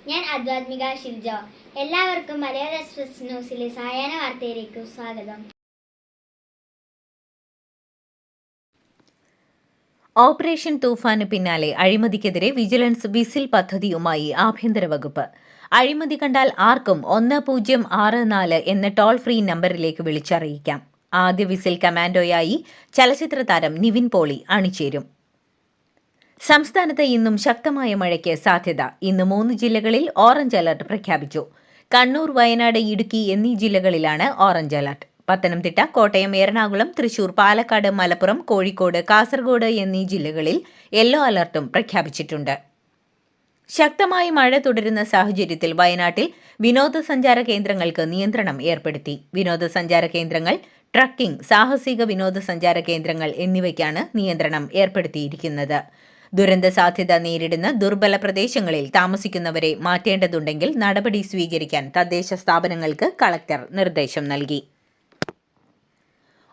ഞാൻ ആധ്യാത്മിക ഷിൽജ. എല്ലാവർക്കും മലയാള എക്സ്പ്രസ് ന്യൂസിലെ സായാഹ്ന വാർത്തയിലേക്ക് സ്വാഗതം. ഓപ്പറേഷൻ തൂഫാന് പിന്നാലെ അഴിമതിക്കെതിരെ വിജിലൻസ് വിസിൽ പദ്ധതിയുമായി ആഭ്യന്തര വകുപ്പ്. അഴിമതി കണ്ടാൽ ആർക്കും 1064 എന്ന ടോൾ ഫ്രീ നമ്പറിലേക്ക് വിളിച്ചറിയിക്കാം. ആദ്യ വിസിൽ കമാൻഡോയായി ചലച്ചിത്ര താരം നിവിൻ പോളി അണിചേരും. സംസ്ഥാനത്ത് ഇന്നും ശക്തമായ മഴയ്ക്ക് സാധ്യത. ഇന്ന് 3 ജില്ലകളിൽ ഓറഞ്ച് അലർട്ട് പ്രഖ്യാപിച്ചു. കണ്ണൂർ, വയനാട്, ഇടുക്കി എന്നീ ജില്ലകളിലാണ് ഓറഞ്ച് അലർട്ട്. പത്തനംതിട്ട, കോട്ടയം, എറണാകുളം, തൃശൂർ, പാലക്കാട്, മലപ്പുറം, കോഴിക്കോട്, കാസർഗോഡ് എന്നീ ജില്ലകളിൽ യെല്ലോ അലർട്ടും പ്രഖ്യാപിച്ചിട്ടുണ്ട്. ശക്തമായ മഴ തുടരുന്ന സാഹചര്യത്തിൽ വയനാട്ടിൽ വിനോദസഞ്ചാര കേന്ദ്രങ്ങൾക്ക് നിയന്ത്രണം ഏർപ്പെടുത്തി. വിനോദസഞ്ചാര കേന്ദ്രങ്ങൾ, ട്രക്കിംഗ്, സാഹസിക വിനോദസഞ്ചാര കേന്ദ്രങ്ങൾ എന്നിവയ്ക്കാണ് നിയന്ത്രണം ഏർപ്പെടുത്തിയിരിക്കുന്നത്. ദുരന്ത സാധ്യത നേരിടുന്ന ദുർബല പ്രദേശങ്ങളിൽ താമസിക്കുന്നവരെ മാറ്റേണ്ടതുണ്ടെങ്കിൽ നടപടി സ്വീകരിക്കാൻ തദ്ദേശ സ്ഥാപനങ്ങൾക്ക് കളക്ടർ നിർദ്ദേശം നൽകി.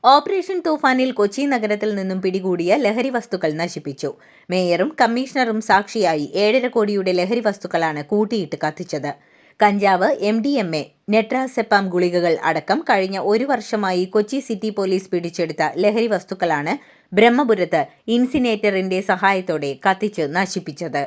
ഓപ്പറേഷൻ തൂഫാനിൽ കൊച്ചി നഗരത്തിൽ നിന്നും പിടികൂടിയ ലഹരി വസ്തുക്കൾ നശിപ്പിച്ചു. മേയറും കമ്മീഷണറും സാക്ഷിയായി 7.5 കോടിയുടെ ലഹരി വസ്തുക്കളാണ് കൂട്ടിയിട്ട് കത്തിച്ചത്. കഞ്ചാവ്, MDMA, നെട്രാസെപ്പാം ഗുളികകൾ അടക്കം കഴിഞ്ഞ 1 വർഷമായി കൊച്ചി സിറ്റി പോലീസ് പിടിച്ചെടുത്ത ലഹരി വസ്തുക്കളാണ് ബ്രഹ്മപുരത്ത് ഇൻസിനേറ്ററിന്റെ സഹായത്തോടെ കത്തിച്ച് നശിപ്പിച്ചത്.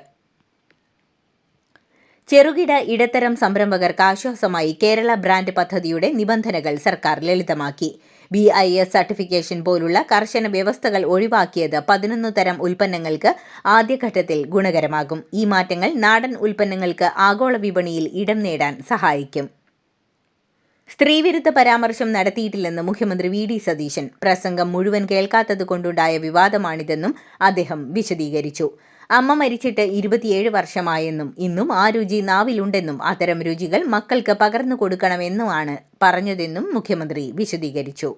ചെറുകിട ഇടത്തരം സംരംഭകർക്ക് ആശ്വാസമായി കേരള ബ്രാൻഡ് പദ്ധതിയുടെ നിബന്ധനകൾ സർക്കാർ ലളിതമാക്കി. BIS സർട്ടിഫിക്കേഷൻ പോലുള്ള കർശന വ്യവസ്ഥകൾ ഒഴിവാക്കിയത് 11 തരം ഉൽപ്പന്നങ്ങൾക്ക് ആദ്യഘട്ടത്തിൽ ഗുണകരമാകും. ഈ മാറ്റങ്ങൾ നാടൻ ഉൽപ്പന്നങ്ങൾക്ക് ആഗോള വിപണിയിൽ ഇടം നേടാൻ സഹായിക്കും. സ്ത്രീവിരുദ്ധ പരാമർശം നടത്തിയിട്ടില്ലെന്ന് മുഖ്യമന്ത്രി VD സതീശൻ. പ്രസംഗം മുഴുവൻ കേൾക്കാത്തതുകൊണ്ടുണ്ടായ വിവാദമാണിതെന്നും അദ്ദേഹം വിശദീകരിച്ചു. അമ്മ മരിച്ചിട്ട് 27 വർഷമായെന്നും ഇന്നും ആ രുചി നാവിലുണ്ടെന്നും അത്തരം രുചികൾ മക്കൾക്ക് പകർന്നു കൊടുക്കണമെന്നുമാണ് പറഞ്ഞതെന്നും മുഖ്യമന്ത്രി വിശദീകരിച്ചു.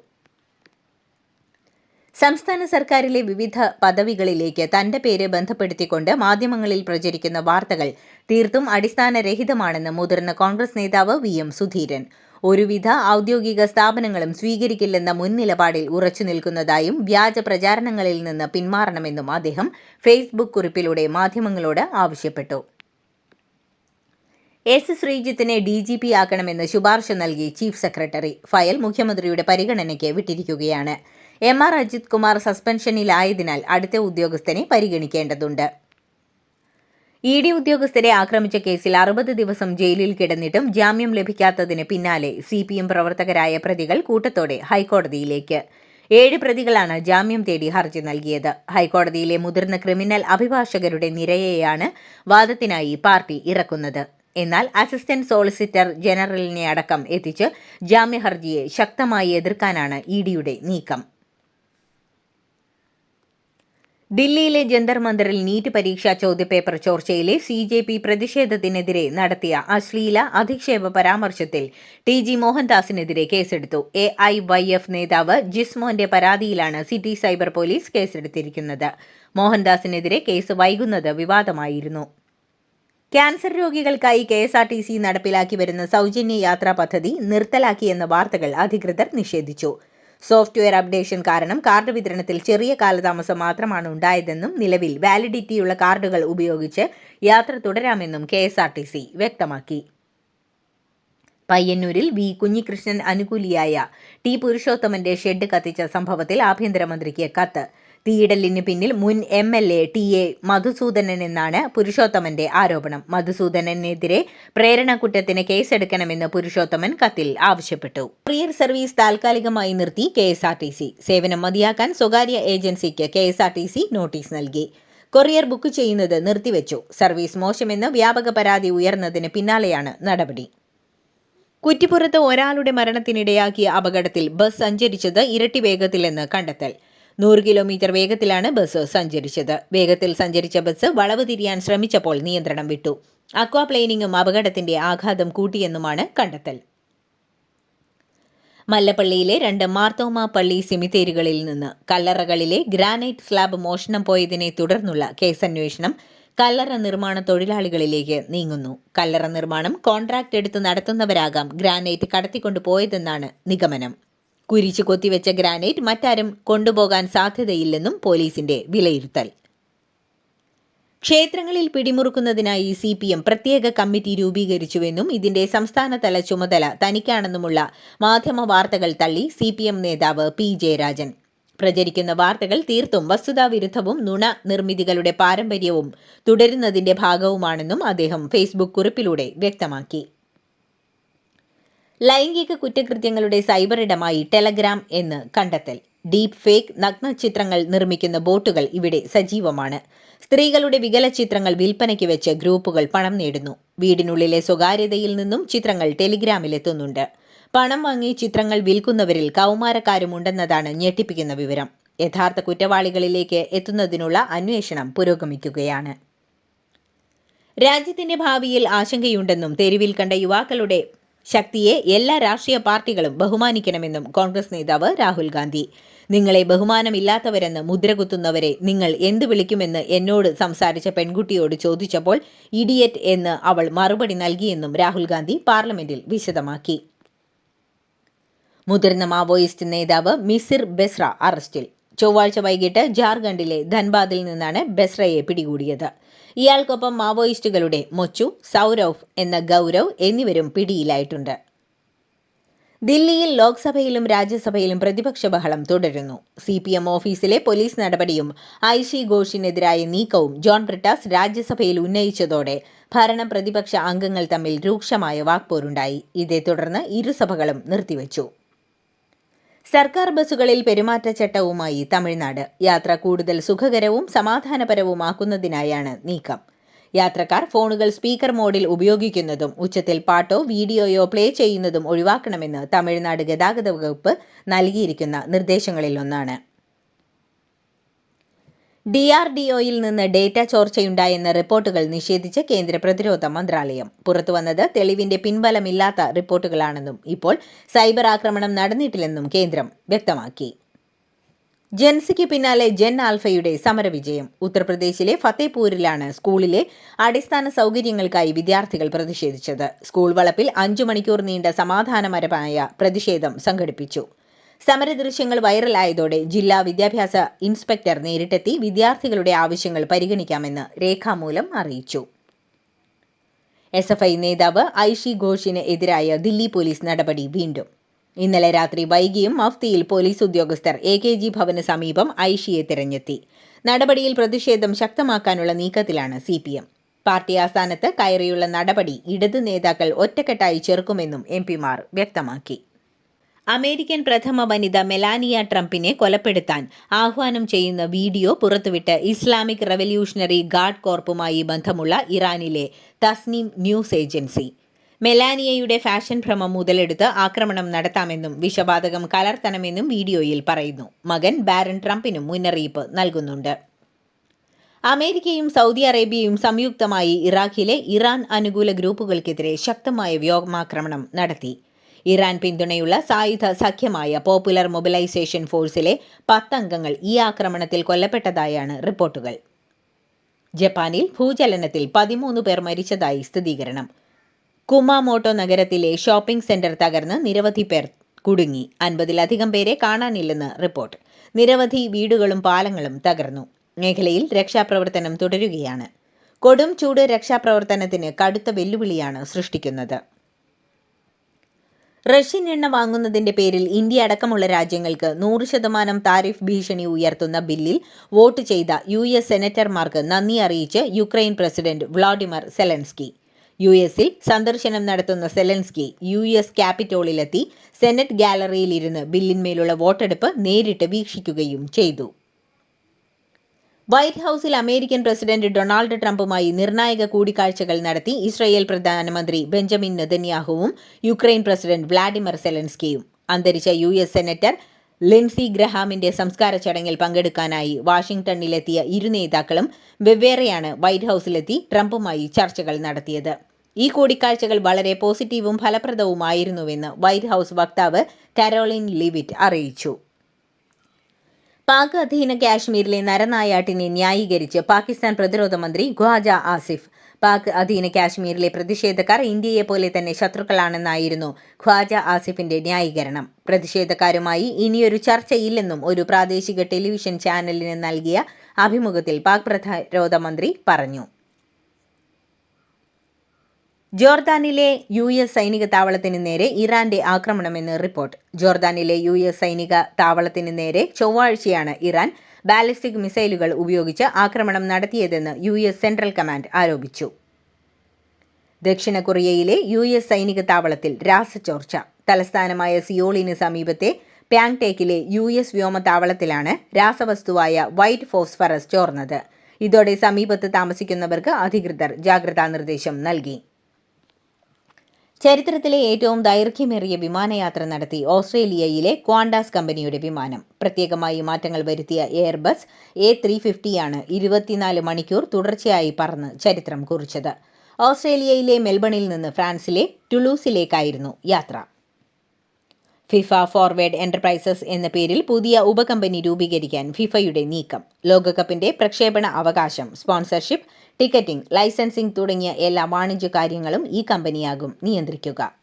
സംസ്ഥാന സർക്കാരിലെ വിവിധ പദവികളിലേക്ക് തന്റെ പേര് ബന്ധപ്പെടുത്തിക്കൊണ്ട് മാധ്യമങ്ങളിൽ പ്രചരിക്കുന്ന വാർത്തകൾ തീർത്തും അടിസ്ഥാനരഹിതമാണെന്ന് മുതിർന്ന കോൺഗ്രസ് നേതാവ് VM സുധീരൻ. ഒരുവിധ ഔദ്യോഗിക സ്ഥാപനങ്ങളും സ്വീകരിക്കില്ലെന്ന മുൻ നിലപാടിൽ ഉറച്ചു നിൽക്കുന്നതായും വ്യാജ പ്രചാരണങ്ങളിൽ നിന്ന് പിന്മാറണമെന്നും അദ്ദേഹം ഫേസ്ബുക്ക് കുറിപ്പിലൂടെ മാധ്യമങ്ങളോട് ആവശ്യപ്പെട്ടു. S. ശ്രീജിത്തിനെ DGP ആക്കണമെന്ന് ശുപാർശ നൽകി ചീഫ് സെക്രട്ടറി. ഫയൽ മുഖ്യമന്ത്രിയുടെ പരിഗണനയ്ക്ക് വിട്ടിരിക്കുകയാണ്. MR അജിത് കുമാർ സസ്പെൻഷനിലായതിനാൽ അടുത്ത ഉദ്യോഗസ്ഥനെ പരിഗണിക്കേണ്ടതുണ്ട്. ED ഉദ്യോഗസ്ഥരെ ആക്രമിച്ച കേസിൽ 60 ദിവസം ജയിലിൽ കിടന്നിട്ടും ജാമ്യം ലഭിക്കാത്തതിന് പിന്നാലെ CPM പ്രവർത്തകരായ പ്രതികൾ കൂട്ടത്തോടെ ഹൈക്കോടതിയിലേക്ക്. 7 പ്രതികളാണ് ജാമ്യം തേടി ഹർജി നൽകിയത്. ഹൈക്കോടതിയിലെ മുതിർന്ന ക്രിമിനൽ അഭിഭാഷകരുടെ നിരയെയാണ് വാദത്തിനായി പാർട്ടി ഇറക്കുന്നത്. എന്നാൽ അസിസ്റ്റന്റ് സോളിസിറ്റർ ജനറലിനെ അടക്കം എത്തിച്ച് ജാമ്യഹർജിയെ ശക്തമായി എതിർക്കാനാണ് EDയുടെ നീക്കം. ദില്ലിയിലെ ജന്തർ മന്ദറിൽ നീറ്റ് പരീക്ഷാ ചോദ്യപേപ്പർ ചോർച്ചയിലെ CJP പ്രതിഷേധത്തിനെതിരെ നടത്തിയ അശ്ലീല അധിക്ഷേപ പരാമർശത്തിൽ TG മോഹൻദാസിനെതിരെ കേസെടുത്തു. AIYF നേതാവ് ജിസ്മോന്റെ പരാതിയിലാണ് സിറ്റി സൈബർ പോലീസ് കേസെടുത്തിരിക്കുന്നത്. മോഹൻദാസിനെതിരെ കേസ് വൈകുന്നത് വിവാദമായിരുന്നു. ക്യാൻസർ രോഗികൾക്കായി KSRTC നടപ്പിലാക്കി വരുന്ന സൗജന്യ യാത്രാ പദ്ധതി നിർത്തലാക്കിയെന്ന വാർത്തകൾ അധികൃതർ നിഷേധിച്ചു. സോഫ്റ്റ്വെയർ അപ്ഡേഷൻ കാരണം കാർഡ് വിതരണത്തിൽ ചെറിയ കാലതാമസം മാത്രമാണ് ഉണ്ടായതെന്നും നിലവിൽ വാലിഡിറ്റിയുള്ള കാർഡുകൾ ഉപയോഗിച്ച് യാത്ര തുടരാമെന്നും KSRTC വ്യക്തമാക്കി. പയ്യന്നൂരിൽ V. കുഞ്ഞികൃഷ്ണൻ അനുകൂലിയായ T. പുരുഷോത്തമന്റെ ഷെഡ് കത്തിച്ച സംഭവത്തിൽ ആഭ്യന്തരമന്ത്രിക്ക് കത്ത്. തീയിടലിന് പിന്നിൽ മുൻ MLA TA മധുസൂദനൻ എന്നാണ് പുരുഷോത്തമന്റെ ആരോപണം. മധുസൂദനനെതിരെ പ്രേരണക്കുറ്റത്തിന് കേസെടുക്കണമെന്ന് പുരുഷോത്തമൻ കത്തിൽ ആവശ്യപ്പെട്ടു. കൊറിയർ സർവീസ് താൽക്കാലികമായി നിർത്തി KSRTC. സേവനം മതിയാക്കാൻ സ്വകാര്യ ഏജൻസിക്ക് KSRTC നോട്ടീസ് നൽകി. കൊറിയർ ബുക്ക് ചെയ്യുന്നത് നിർത്തിവെച്ചു. സർവീസ് മോശമെന്ന് വ്യാപക പരാതി ഉയർന്നതിന് പിന്നാലെയാണ് നടപടി. കുറ്റിപ്പുറത്ത് ഒരാളുടെ മരണത്തിനിടയാക്കിയ അപകടത്തിൽ ബസ് സഞ്ചരിച്ചത് ഇരട്ടി വേഗത്തിലെന്ന് കണ്ടെത്തൽ. 100 കിലോമീറ്റർ വേഗത്തിലാണ് ബസ് സഞ്ചരിച്ചത്. വേഗത്തിൽ സഞ്ചരിച്ച ബസ് വളവ് തിരിയാൻ ശ്രമിച്ചപ്പോൾ നിയന്ത്രണം വിട്ടു. അക്വാപ്ലെയിനിങ്ങും അപകടത്തിന്റെ ആഘാതം കൂട്ടിയെന്നുമാണ് കണ്ടെത്തൽ. മല്ലപ്പള്ളിയിലെ 2 മാർത്തോമ പള്ളി സെമിത്തേരികളിൽ നിന്ന് കല്ലറകളിലെ ഗ്രാനൈറ്റ് സ്ലാബ് മോഷണം പോയതിനെ തുടർന്നുള്ള കേസന്വേഷണം കല്ലറ നിർമ്മാണ തൊഴിലാളികളിലേക്ക് നീങ്ങുന്നു. കല്ലറ നിർമ്മാണം കോൺട്രാക്ട് എടുത്ത് നടത്തുന്നവരാകാം ഗ്രാനൈറ്റ് കടത്തിക്കൊണ്ടു പോയതെന്നാണ് നിഗമനം. കുരിച്ചു കൊത്തിവെച്ച ഗ്രാനൈറ്റ് മറ്റാരും കൊണ്ടുപോകാൻ സാധ്യതയില്ലെന്നും പോലീസിന്റെ വിലയിരുത്തൽ. ക്ഷേത്രങ്ങളിൽ പിടിമുറുക്കുന്നതിനായി CPM പ്രത്യേക കമ്മിറ്റി രൂപീകരിച്ചുവെന്നും ഇതിന്റെ സംസ്ഥാനതല ചുമതല തനിക്കാണെന്നുമുള്ള മാധ്യമ വാർത്തകൾ തള്ളി CPM നേതാവ് P. ജയരാജൻ. പ്രചരിക്കുന്ന വാർത്തകൾ തീർത്തും വസ്തുതാവിരുദ്ധവും നുണ നിർമ്മിതികളുടെ പാരമ്പര്യവും തുടരുന്നതിന്റെ ഭാഗവുമാണെന്നും അദ്ദേഹം ഫേസ്ബുക്ക് കുറിപ്പിലൂടെ വ്യക്തമാക്കി. ലൈംഗിക കുറ്റകൃത്യങ്ങളുടെ സൈബർ ഇടമായി ടെലഗ്രാം എന്ന് കണ്ടെത്തൽ. ഡീപ് ഫേക്ക് നഗ്ന ചിത്രങ്ങൾ നിർമ്മിക്കുന്ന ബോട്ടുകൾ ഇവിടെ സജീവമാണ്. സ്ത്രീകളുടെ വികല ചിത്രങ്ങൾ വിൽപ്പനയ്ക്ക് വെച്ച് ഗ്രൂപ്പുകൾ പണം നേടുന്നു. വീടിനുള്ളിലെ സ്വകാര്യതയിൽ നിന്നും ചിത്രങ്ങൾ ടെലിഗ്രാമിലെത്തുന്നുണ്ട്. പണം വാങ്ങി ചിത്രങ്ങൾ വിൽക്കുന്നവരിൽ കൗമാരക്കാരുമുണ്ടെന്നതാണ് ഞെട്ടിപ്പിക്കുന്ന വിവരം. യഥാർത്ഥ കുറ്റവാളികളിലേക്ക് എത്തുന്നതിനുള്ള അന്വേഷണം പുരോഗമിക്കുകയാണ്. രാജ്യത്തിന്റെ ഭാവിയിൽ ആശങ്കയുണ്ടെന്നും തെരുവിൽ കണ്ട യുവാക്കളുടെ ശക്തിയെ എല്ലാ രാഷ്ട്രീയ പാർട്ടികളും ബഹുമാനിക്കണമെന്നും കോൺഗ്രസ് നേതാവ് രാഹുൽ ഗാന്ധി. നിങ്ങളെ ബഹുമാനമില്ലാത്തവരെന്ന് മുദ്രകുത്തുന്നവരെ നിങ്ങൾ എന്ത് വിളിക്കുമെന്ന് എന്നോട് സംസാരിച്ച പെൺകുട്ടിയോട് ചോദിച്ചപ്പോൾ ഇഡിയറ്റ് എന്ന് അവൾ മറുപടി നൽകിയെന്നും രാഹുൽ ഗാന്ധി പാർലമെന്റിൽ വിശദമാക്കി. മുതിർന്ന മാവോയിസ്റ്റ് നേതാവ് മിസിർ ബെസ്ര അറസ്റ്റിൽ. ചൊവ്വാഴ്ച വൈകിട്ട് ജാർഖണ്ഡിലെ ധൻബാദിൽ നിന്നാണ് ബെസ്രയെ പിടികൂടിയത്. ഇയാൾക്കൊപ്പം മാവോയിസ്റ്റുകളുടെ മൊച്ചു, സൗരവ് എന്ന ഗൗരവ് എന്നിവരും പിടിയിലായിട്ടുണ്ട്. ദില്ലിയിൽ ലോക്സഭയിലും രാജ്യസഭയിലും പ്രതിപക്ഷ ബഹളം തുടരുന്നു. CPM ഓഫീസിലെ പോലീസ് നടപടിയും ഐഷി ഘോഷിനെതിരായ നീക്കവും ജോൺ ബ്രിട്ടാസ് രാജ്യസഭയിൽ ഉന്നയിച്ചതോടെ ഭരണ പ്രതിപക്ഷ അംഗങ്ങൾ തമ്മിൽ രൂക്ഷമായ വാക്പോരുണ്ടായി. ഇതേ തുടർന്ന് ഇരുസഭകളും നിർത്തിവച്ചു. സർക്കാർ ബസ്സുകളിൽ പെരുമാറ്റച്ചട്ടവുമായി തമിഴ്നാട്. യാത്ര കൂടുതൽ സുഖകരവും സമാധാനപരവുമാക്കുന്നതിനായാണ് നീക്കം. യാത്രക്കാർ ഫോണുകൾ സ്പീക്കർ മോഡിൽ ഉപയോഗിക്കുന്നതും ഉച്ചത്തിൽ പാട്ടോ വീഡിയോയോ പ്ലേ ചെയ്യുന്നതും ഒഴിവാക്കണമെന്ന് തമിഴ്നാട് ഗതാഗത വകുപ്പ് നൽകിയിരിക്കുന്ന നിർദ്ദേശങ്ങളിലൊന്നാണ്. DRDOയിൽ നിന്ന് ഡേറ്റ ചോർച്ചയുണ്ടായെന്ന റിപ്പോർട്ടുകൾ നിഷേധിച്ച് കേന്ദ്ര പ്രതിരോധ മന്ത്രാലയം. പുറത്തുവന്നത് തെളിവിന്റെ പിൻബലമില്ലാത്ത റിപ്പോർട്ടുകളാണെന്നും ഇപ്പോൾ സൈബർ ആക്രമണം നടന്നിട്ടില്ലെന്നും കേന്ദ്രം വ്യക്തമാക്കി. ജൻസിക്ക് പിന്നാലെ ജെൻ ആൽഫയുടെ സമരവിജയം. ഉത്തർപ്രദേശിലെ ഫത്തേപൂരിലാണ് സ്കൂളിലെ അടിസ്ഥാന സൗകര്യങ്ങൾക്കായി വിദ്യാർത്ഥികൾ പ്രതിഷേധിച്ചത്. സ്കൂൾ വളപ്പിൽ 5 മണിക്കൂർ നീണ്ട സമാധാനപരമായ പ്രതിഷേധം സംഘടിപ്പിച്ചു. സമരദൃശ്യങ്ങൾ വൈറലായതോടെ ജില്ലാ വിദ്യാഭ്യാസ ഇൻസ്പെക്ടർ നേരിട്ടെത്തി വിദ്യാർത്ഥികളുടെ ആവശ്യങ്ങൾ പരിഗണിക്കാമെന്ന് രേഖാമൂലം അറിയിച്ചു. SFI നേതാവ് ഐഷി ഘോഷിന് എതിരായ ദില്ലി പോലീസ് നടപടി വീണ്ടും. ഇന്നലെ രാത്രി വൈകിയും മഫ്തിയിൽ പോലീസ് ഉദ്യോഗസ്ഥർ AKG ഭവന് സമീപം ഐഷിയെ തിരഞ്ഞെത്തി. നടപടിയിൽ പ്രതിഷേധം ശക്തമാക്കാനുള്ള നീക്കത്തിലാണ് CPM. പാർട്ടി ആസ്ഥാനത്ത് കയറിയുള്ള നടപടി ഇടത് നേതാക്കൾ ഒറ്റക്കെട്ടായി ചെറുക്കുമെന്നും MP മാർ വ്യക്തമാക്കി. അമേരിക്കൻ പ്രഥമ വനിത മെലാനിയ ട്രംപിനെ കൊലപ്പെടുത്താൻ ആഹ്വാനം ചെയ്യുന്ന വീഡിയോ പുറത്തുവിട്ട് ഇസ്ലാമിക് റവല്യൂഷണറി ഗാർഡ് കോർപ്പുമായി ബന്ധമുള്ള ഇറാനിലെ തസ്നീം ന്യൂസ് ഏജൻസി. മെലാനിയയുടെ ഫാഷൻ ഭ്രമം മുതലെടുത്ത് ആക്രമണം നടത്താമെന്നും വിഷവാതകം കലർത്തണമെന്നും വീഡിയോയിൽ പറയുന്നു. മകൻ ബാരൻ ട്രംപിനും മുന്നറിയിപ്പ് നൽകുന്നുണ്ട്. അമേരിക്കയും സൗദി അറേബ്യയും സംയുക്തമായി ഇറാഖിലെ ഇറാൻ അനുകൂല ഗ്രൂപ്പുകൾക്കെതിരെ ശക്തമായ വ്യോമാക്രമണം നടത്തി. ഇറാൻ പിന്തുണയുള്ള സായുധ സഖ്യമായ പോപ്പുലർ മൊബിലൈസേഷൻ ഫോഴ്സിലെ 10 അംഗങ്ങൾ ഈ ആക്രമണത്തിൽ കൊല്ലപ്പെട്ടതായാണ് റിപ്പോർട്ടുകൾ. ജപ്പാനിൽ ഭൂചലനത്തിൽ 13 പേർ മരിച്ചതായി സ്ഥിരീകരണം. കുമാമോട്ടോ നഗരത്തിലെ ഷോപ്പിംഗ് സെന്റർ തകർന്ന് നിരവധി പേർ കുടുങ്ങി. 50-ലധികം പേരെ കാണാനില്ലെന്ന് റിപ്പോർട്ട്. നിരവധി വീടുകളും പാലങ്ങളും തകർന്നു. മേഖലയിൽ രക്ഷാപ്രവർത്തനം തുടരുകയാണ്. കൊടും ചൂട് രക്ഷാപ്രവർത്തനത്തിന് കടുത്ത വെല്ലുവിളിയാണ് സൃഷ്ടിക്കുന്നത്. റഷ്യൻ എണ്ണ വാങ്ങുന്നതിന്റെ പേരിൽ ഇന്ത്യ അടക്കമുള്ള രാജ്യങ്ങൾക്ക് 100% താരിഫ് ഭീഷണി ഉയർത്തുന്ന ബില്ലിൽ വോട്ട് ചെയ്ത US സെനറ്റർമാർക്ക് നന്ദി അറിയിച്ച് യുക്രൈൻ പ്രസിഡന്റ് വ്ളാഡിമിർ സെലൻസ്കി. US-ൽ സന്ദർശനം നടത്തുന്ന സെലൻസ്കി US ക്യാപിറ്റോളിലെത്തി സെനറ്റ് ഗാലറിയിലിരുന്ന് ബില്ലിന്മേലുള്ള വോട്ടെടുപ്പ് നേരിട്ട് വീക്ഷിക്കുകയും ചെയ്തു. വൈറ്റ് ഹൌസിൽ അമേരിക്കൻ പ്രസിഡന്റ് ഡൊണാൾഡ് ട്രംപുമായി നിർണായക കൂടിക്കാഴ്ചകൾ നടത്തി ഇസ്രായേൽ പ്രധാനമന്ത്രി ബെഞ്ചമിൻ നെതന്യാഹുവും യുക്രൈൻ പ്രസിഡന്റ് വ്ളാഡിമിർ സെലൻസ്കിയും. അന്തരിച്ച US സെനറ്റർ ലിൻസി ഗ്രഹാമിന്റെ സംസ്കാര ചടങ്ങിൽ പങ്കെടുക്കാനായി വാഷിംഗ്ടണിലെത്തിയ ഇരു നേതാക്കളും വെവ്വേറെയാണ് വൈറ്റ് ഹൌസിലെത്തി ട്രംപുമായി ചർച്ചകൾ നടത്തിയത്. ഈ കൂടിക്കാഴ്ചകൾ വളരെ പോസിറ്റീവും ഫലപ്രദവുമായിരുന്നുവെന്ന് വൈറ്റ് ഹൌസ് വക്താവ് കാരോലിൻ ലിവിറ്റ് അറിയിച്ചു. പാക് അധീന കാശ്മീരിലെ നരനായാട്ടിനെ ന്യായീകരിച്ച് പാകിസ്ഥാൻ പ്രതിരോധ മന്ത്രി ഖ്വാജ ആസിഫ്. പാക് അധീന കാശ്മീരിലെ പ്രതിഷേധക്കാർ ഇന്ത്യയെപ്പോലെ തന്നെ ശത്രുക്കളാണെന്നായിരുന്നു ഖ്വാജ ആസിഫിന്റെ ന്യായീകരണം. പ്രതിഷേധക്കാരുമായി ഇനിയൊരു ചർച്ചയില്ലെന്നും ഒരു പ്രാദേശിക ടെലിവിഷൻ ചാനലിന് നൽകിയ അഭിമുഖത്തിൽ പാക് പ്രതിരോധ മന്ത്രി പറഞ്ഞു. ജോർദാനിലെ US സൈനിക താവളത്തിന് നേരെ ഇറാന്റെ ആക്രമണമെന്ന് റിപ്പോർട്ട്. ജോർദാനിലെ US സൈനിക താവളത്തിന് നേരെ ചൊവ്വാഴ്ചയാണ് ഇറാൻ ബാലിസ്റ്റിക് മിസൈലുകൾ ഉപയോഗിച്ച് ആക്രമണം നടത്തിയതെന്ന് US സെൻട്രൽ കമാൻഡ് ആരോപിച്ചു. ദക്ഷിണ കൊറിയയിലെ US സൈനിക താവളത്തിൽ രാസചോർച്ച. തലസ്ഥാനമായ സിയോളിന് സമീപത്തെ പ്യാങ്ടേക്കിലെ US വ്യോമതാവളത്തിലാണ് രാസവസ്തുവായ വൈറ്റ് ഫോസ്ഫറസ് ചോർന്നത്. ഇതോടെ സമീപത്ത് താമസിക്കുന്നവർക്ക് അധികൃതർ ജാഗ്രതാ നിർദ്ദേശം നൽകി. ചരിത്രത്തിലെ ഏറ്റവും ദൈർഘ്യമേറിയ വിമാനയാത്ര നടത്തി ഓസ്ട്രേലിയയിലെ ക്വാണ്ടാസ് കമ്പനിയുടെ വിമാനം. പ്രത്യേകമായി മാറ്റങ്ങൾ വരുത്തിയ എയർബസ് A350 ആണ് 24 മണിക്കൂർ തുടർച്ചയായി പറന്ന് ചരിത്രം കുറിച്ചത്. ഓസ്ട്രേലിയയിലെ മെൽബണിൽ നിന്ന് ഫ്രാൻസിലെ ടുളൂസിലേക്കായിരുന്നു യാത്ര. ഫിഫ ഫോർവേഡ് എന്റർപ്രൈസസ് എന്ന പേരിൽ പുതിയ ഉപകമ്പനി രൂപീകരിക്കാൻ ഫിഫയുടെ നീക്കം. ലോകകപ്പിന്റെ പ്രക്ഷേപണ അവകാശം, സ്പോൺസർഷിപ്പ്, ടിക്കറ്റിംഗ്, ലൈസൻസിംഗ് തുടങ്ങിയ എല്ലാ വാണിജ്യ കാര്യങ്ങളും ഈ കമ്പനിയാകും നിയന്ത്രിക്കുക.